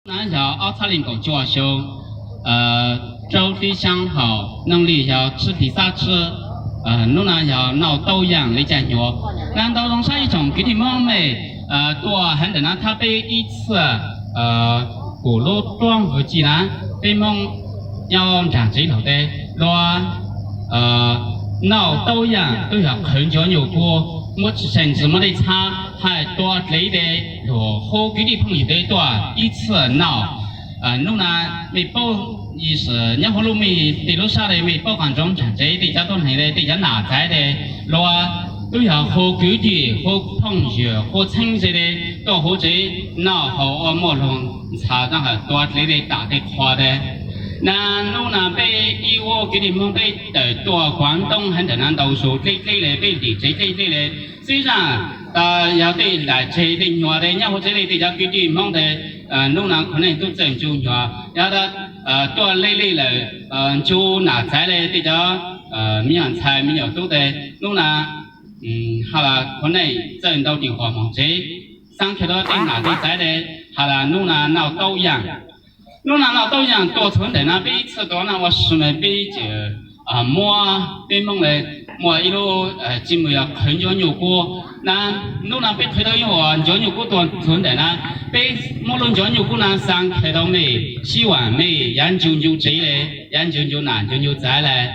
南小奥萨林狗教修，周地相好，能力要吃披萨吃，路南要闹豆样来讲究，难道中上一种给你梦美，多很等呢他被一次古路段和济南被梦要长这头的乱闹豆样都要很久有过。我甚至没得差，还多累的和好几的朋友的多一次闹，路南没报意思，然后路没地路上的没报关中产这地家都来的地家哪在的，罗都要好几的好朋友好亲戚的都好这闹好我莫龙差上还多累的打的花的。那路南被义乌给你们被多广东很多人都说这类被理这类，虽然要对来这的话的，然后这类比较给你们的路南可能都真就话，要的多类了就拿在了比较面菜没有多的路南好了可能真到电话嘛这上去到对拿的在的好了路南闹都一样。路南老豆样多存的那被吃多那我是没被就摸被梦嘞摸一路节目要很久有过那路南被推到有啊久有过多存的那被摸龙久有过那上开到没洗碗没研究就这嘞研究就难就就在嘞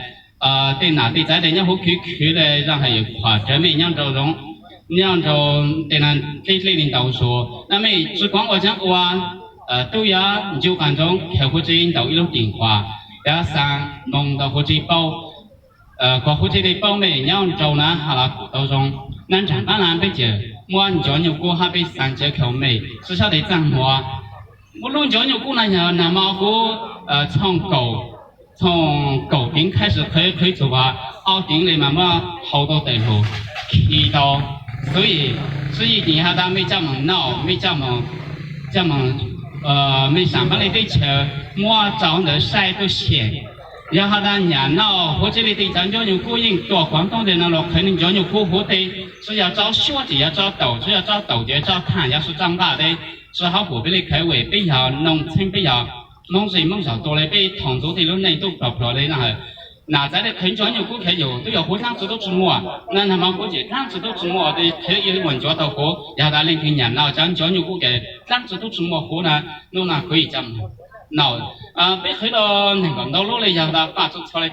对哪对在的然后去嘞让还有夸张没让着容让着对那这类领导说那么只光我讲哇都要你就感中开户这引导一路电话，加上弄到户这包，过户这的包没让走呢，好了古道中，南站当然被解，我你叫你过还被三节口没，至少得涨我，我弄叫你过那样，那么我从狗丁开始可以走吧，奥丁里慢慢好多地路，去到，所以你下他没这么闹，没这么。没上班的对车，我找的晒都闲，然后呢，年老或者你对咱叫有顾应多广东的那咯，肯定叫有顾户的，是要找小的，要找豆子，要找豆的，找看，要是长大的，只好不必的开胃，比较农村比较农水梦少多的，比同族的路内都搞不了的那个。哪在的肯叫有顾客有都要互相知道知么，那他们估计这样子都知么的，可以问着到过，然后他另听年老讲叫有顾客这样子都知么过呢，路呢可以这么闹被回到那个道路里，然后他发出出来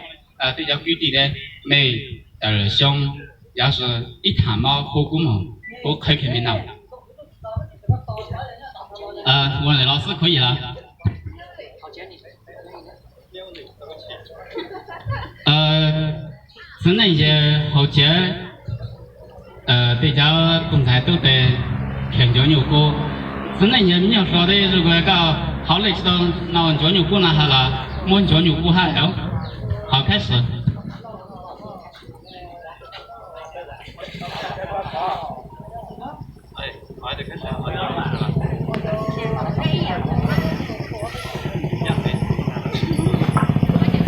比较具体的没兄，要是一谈嘛火锅嘛，不开没闹，我的老师可以了。是那些后期比较公开都得偏脚牛股，是那些你要说的，如果搞好类似的那脚牛股那好了，我脚牛股还好开始。